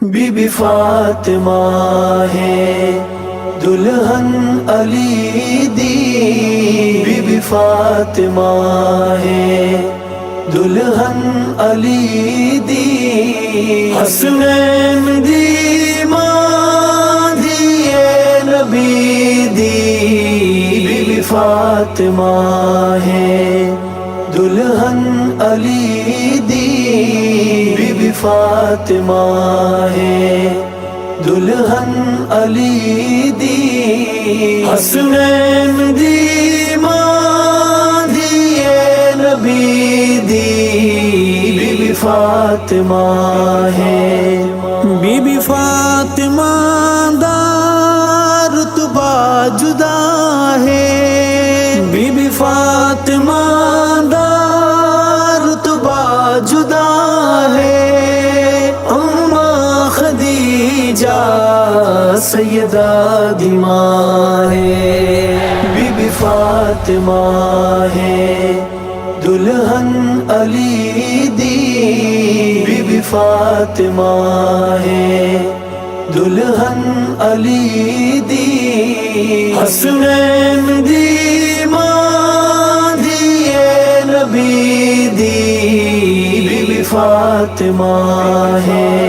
be be Fatima ہے دلہن علی دی، be be Fatima ہے دلہن علی دی، حسنین دی ماں دیے نبی دی، بی بی فاطمہ ہے دلہن علی دی، بی بی فاطمہ ہے دلہن علی دی، حسنین دی ماں دیے نبی دی، بی بی فاطمہ ہے بی بی فاطمہ دا رتبہ جدا ہے، بی بی فاطمہ دا رتبہ جدا ہے، اماں خدیجہ سیدہ دی ماں ہے، بی بی فاطمہ ہے دلہن علی دی، بی بی فاطمہ ہے دلہن علی دی، حسنین دی ماں دیے نبی دی، بی بی فاطمہ ہے